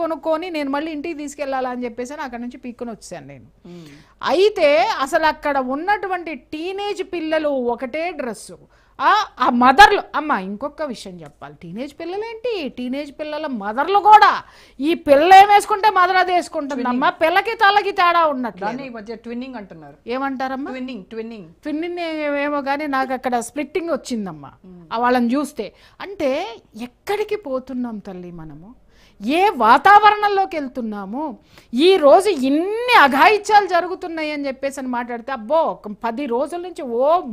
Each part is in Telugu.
కొనుక్కొని నేను మళ్ళీ ఇంటికి తీసుకెళ్ళాలని చెప్పేసి అక్కడ నుంచి పీక్కుని వచ్చాను నేను. అయితే అసలు అక్కడ ఉన్నటువంటి టీనేజ్ పిల్లలు ఒకటే డ్రెస్సు, ఆ మదర్లు అమ్మ ఇంకొక విషయం చెప్పాలి, టీనేజ్ పిల్లలేంటి, టీనేజ్ పిల్లల మదర్లు కూడా ఈ పిల్ల ఏం వేసుకుంటే మదర్ అది వేసుకుంటుందమ్మా, పిల్లకి తలకి తేడా ఉన్నట్లు. ట్విన్నింగ్ అంటున్నారు, ఏమంటారమ్మా? ట్విన్నింగ్ ఏమో కానీ నాకు అక్కడ స్ప్లిట్టింగ్ వచ్చిందమ్మా వాళ్ళని చూస్తే. అంటే ఎక్కడికి పోతున్నాం తల్లి మనము, ఏ వాతావరణంలోకి వెళ్తున్నాము, ఈ రోజు ఇన్ని అఘాయిత్యాలు జరుగుతున్నాయి అని చెప్పేసి అని మాట్లాడితే అబ్బో 10 రోజుల నుంచి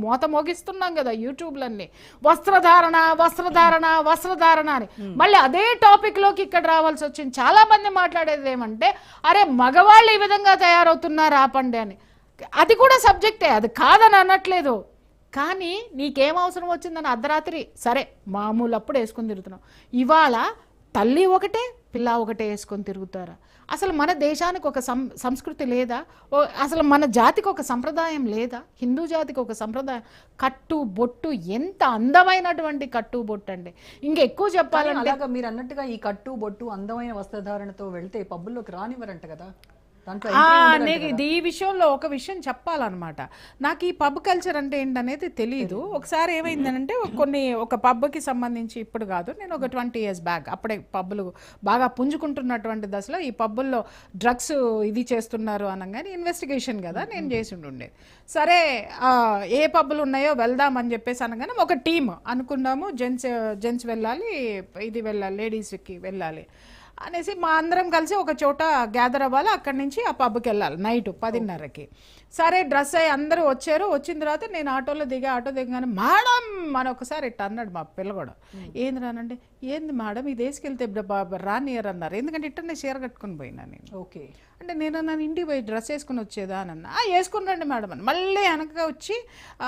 మోత మోగిస్తున్నాం కదా యూట్యూబ్లన్నీ, వస్త్రధారణ వస్త్రధారణ వస్త్రధారణ అని. మళ్ళీ అదే టాపిక్లోకి ఇక్కడ రావాల్సి వచ్చింది. చాలా మంది మాట్లాడేది ఏమంటే అరే మగవాళ్ళు ఈ విధంగా తయారవుతున్నారు ఆపండి అని. అది కూడా సబ్జెక్టే, అది కాదని అనట్లేదు. కానీ నీకేం అవసరం వచ్చిందని అర్ధరాత్రి సరే మామూలు అప్పుడు వేసుకొని తిరుగుతున్నాం, ఇవాళ తల్లి ఒకటే పిల్ల ఒకటే వేసుకొని తిరుగుతారా? అసలు మన దేశానికి ఒక సంస్కృతి లేదా? అసలు మన జాతికి ఒక సంప్రదాయం లేదా? హిందూ జాతికి ఒక సంప్రదాయం, కట్టు బొట్టు, ఎంత అందమైనటువంటి కట్టు బొట్టు అండి. ఇంకెక్కువ చెప్పాలంటే మీరు అన్నట్టుగా ఈ కట్టు బొట్టు అందమైన వస్త్రధారణతో వెళ్తే పబ్బుల్లోకి రానివ్వరంట కదా. నీకు ఈ విషయంలో ఒక విషయం చెప్పాలన్నమాట. నాకు ఈ పబ్ కల్చర్ అంటే ఏంటనేది తెలియదు. ఒకసారి ఏమైందనంటే ఒక పబ్కి సంబంధించి, ఇప్పుడు కాదు, నేను ఒక 20 years బ్యాక్, అప్పుడే పబ్బులు బాగా పుంజుకుంటున్నటువంటి దశలో ఈ పబ్బుల్లో డ్రగ్స్ ఇది చేస్తున్నారు అనగానే ఇన్వెస్టిగేషన్ కదా నేను చేసి ఉండేది. సరే ఏ పబ్బులు ఉన్నాయో వెళ్దామని చెప్పేసి అనగానే ఒక టీమ్ అనుకున్నాము, జెంట్స్ వెళ్ళాలి, ఇది వెళ్ళాలి, లేడీస్కి వెళ్ళాలి అనేసి మా అందరం కలిసి ఒక చోట గ్యాదర్ అవ్వాలి. అక్కడి నుంచి ఆ పబ్కి వెళ్ళాలి నైట్ 10:30కి. సరే డ్రెస్ అయ్యి అందరూ వచ్చారు. వచ్చిన తర్వాత నేను ఆటో దిగగానే మేడం అని ఒకసారి ఇట్లా అన్నాడు మా పిల్ల కూడా. ఏంది రానంటే, ఏంది మేడం ఇది వేసుకెళ్తే రానియర్ అన్నారు, ఎందుకంటే ఇట్టనే చీర కట్టుకుని పోయినా నేను. ఓకే అంటే నేను నన్ను ఇంటికి పోయి డ్రెస్ వేసుకుని వచ్చేదా అని అన్నా. వేసుకుని రండి మేడం అని మళ్ళీ వెనక వచ్చి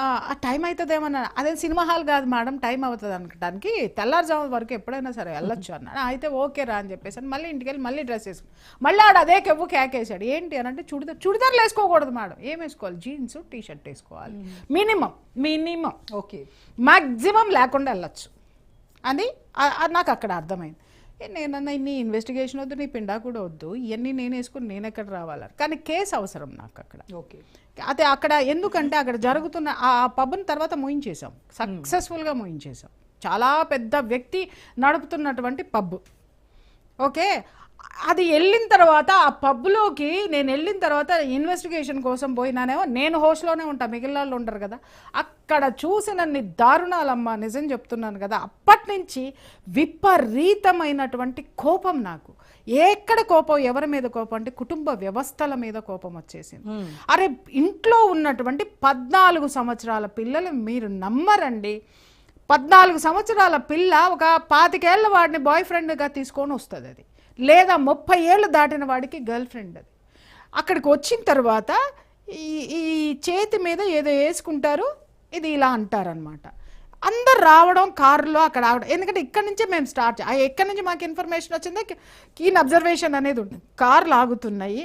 ఆ టైం అవుతుందేమన్నా. అదే సినిమా హాల్ కాదు మేడం, టైం అవుతుంది అనడానికి, తెల్లారుజాము వరకు ఎప్పుడైనా సరే వెళ్ళొచ్చు అన్నాడు. అయితే ఓకే రా అని చెప్పేసి మళ్ళీ ఇంటికి వెళ్ళి మళ్ళీ డ్రెస్ వేసుకుని మళ్ళీ ఆడు అదే కెవ్వు కేకేసాడు. ఏంటి అని అంటే చుడిదార్లు వేసుకోకూడదు మేడం, ఏం వేసుకోవాలి, జీన్స్ టీ షర్ట్ వేసుకోవాలి, మినిమం ఓకే, మ్యాక్సిమం లేకుండా వెళ్ళొచ్చు అని నాకు అక్కడ అర్థమైంది. నేనన్నా ఇన్ని ఇన్వెస్టిగేషన్ వద్దు, నీ పిండా కూడా వద్దు, ఇవన్నీ నేను వేసుకుని నేను ఎక్కడ రావాలి, కానీ కేసు అవసరం నాకు అక్కడ. ఓకే, అదే అక్కడ ఎందుకంటే అక్కడ జరుగుతున్న ఆ పబ్ని తర్వాత మూయించేసాం, సక్సెస్ఫుల్గా మూయించేసాం. చాలా పెద్ద వ్యక్తి నడుపుతున్నటువంటి పబ్. ఓకే, అది వెళ్ళిన తర్వాత ఆ పబ్లోకి నేను వెళ్ళిన తర్వాత ఇన్వెస్టిగేషన్ కోసం పోయినానేమో, నేను హోస్ట్లోనే ఉంటా, మిగిలిన వాళ్ళు ఉండరు కదా. అక్కడ చూసినన్ని దారుణాలమ్మా, నిజం చెప్తున్నాను కదా. అప్పటి నుంచి విపరీతమైనటువంటి కోపం నాకు. ఎక్కడ కోపం, ఎవరి మీద కోపం అంటే కుటుంబ వ్యవస్థల మీద కోపం వచ్చేసింది. అరే ఇంట్లో ఉన్నటువంటి 14 సంవత్సరాల పిల్లలు మీరు నమ్మరండి, 14 సంవత్సరాల పిల్ల ఒక 25 ఏళ్ల వాడిని బాయ్ ఫ్రెండ్గా తీసుకొని వస్తుంది, అది లేదా 30 ఏళ్ళు దాటిన వాడికి గర్ల్ ఫ్రెండ్. అది అక్కడికి వచ్చిన తర్వాత ఈ చేతి మీద ఏదో వేసుకుంటారు, ఇది ఇలా అంటారనమాట. అందరు రావడం కారులో అక్కడ ఆగడం, ఎందుకంటే ఇక్కడి నుంచే మేము స్టార్ట్, ఎక్కడి నుంచి మాకు ఇన్ఫర్మేషన్ వచ్చింది, కీన్ అబ్జర్వేషన్ అనేది ఉంటుంది. కార్లు ఆగుతున్నాయి,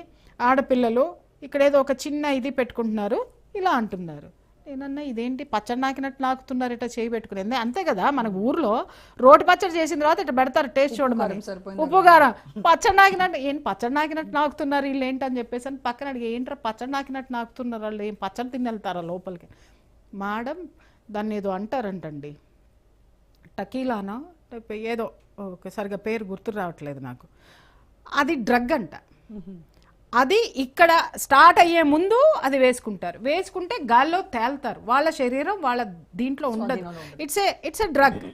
ఆడపిల్లలు ఇక్కడ ఏదో ఒక చిన్న ఇది పెట్టుకుంటున్నారు, ఇలా అంటున్నారు. నేనన్నా ఇదేంటి పచ్చడి నాకినట్టు నాకుతున్నారు, ఇట్లా చేయి పెట్టుకునేది అంతే కదా. మన ఊర్లో రోడ్డు పచ్చడి చేసిన తర్వాత ఇట్లా పెడతారు, టేస్ట్ చూడమని, ఉప్పుగారం, పచ్చడి నాకినట్టు ఏంటి పచ్చడి నాకినట్టు నాకుతున్నారు వీళ్ళు ఏంటి అని చెప్పేసి అని పక్కన అడిగి, ఏంట్రా పచ్చడి నాకినట్టు నాకుతున్నారు వాళ్ళు, ఏం పచ్చడి తిని వెళ్తారా లోపలికి. మేడం దాన్ని ఏదో అంటారంటండి, టకీలానా ఏదో సరిగా పేరు గుర్తు రావట్లేదు నాకు, అది డ్రగ్ అంట. అది ఇక్కడ స్టార్ట్ అయ్యే ముందు అది వేసుకుంటారు, వేసుకుంటే గాల్లో తేల్తారు, వాళ్ళ శరీరం వాళ్ళ దీంట్లో ఉండదు. It's a drug.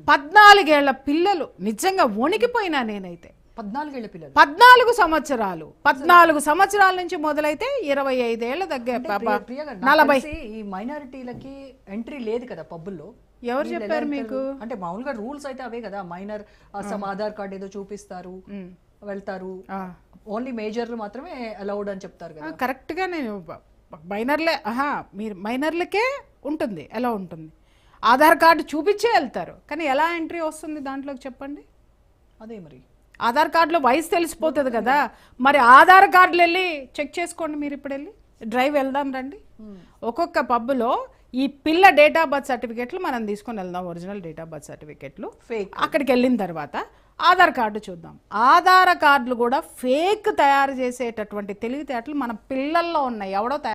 14 ఏళ్ల పిల్లలు నిజంగా వణికిపోయినా నేనైతే. 14 ఏళ్ల పిల్లలు, 14 సంవత్సరాలు, 14 సంవత్సరాల నుంచి మొదలైతే 25 ఏళ్ల దగ్గర 40. ఈ మైనారిటీలకి ఎంట్రీ లేదు కదా పబ్బుల్లో. ఎవరు చెప్పారు మీకు? అంటే మామూలుగా రూల్స్ అయితే అవే కదా, మైనర్ ఆధార్ కార్డ్ ఏదో చూపిస్తారు వెళ్తారు, ఓన్లీ మేజర్లు మాత్రమే అలౌడ్ అని చెప్తారు కదా. కరెక్ట్గా నేను మైనర్లే, మీరు మైనర్లకే ఉంటుంది, ఎలా ఉంటుంది, ఆధార్ కార్డు చూపించే వెళ్తారు, కానీ ఎలా ఎంట్రీ వస్తుంది దాంట్లోకి చెప్పండి. అదే మరి ఆధార్ కార్డులో వయసు తెలిసిపోతుంది కదా, మరి ఆధార్ కార్డులు వెళ్ళి చెక్ చేసుకోండి. మీరు ఇప్పుడు వెళ్ళి డ్రైవ్ వెళ్దాం రండి. ఒక్కొక్క పబ్లో ఈ పిల్ల డేట్ ఆఫ్ బర్త్ సర్టిఫికెట్లు మనం తీసుకొని వెళ్దాం, ఒరిజినల్ డేట్ ఆఫ్ బర్త్ సర్టిఫికెట్లు. అక్కడికి వెళ్ళిన తర్వాత ఆధార్ కార్డు చూద్దాం. ఆధార్ కార్డులు కూడా ఫేక్ తయారు చేసేటటువంటి తెలివితేటలు మన పిల్లల్లో ఉన్నాయి. ఎవడో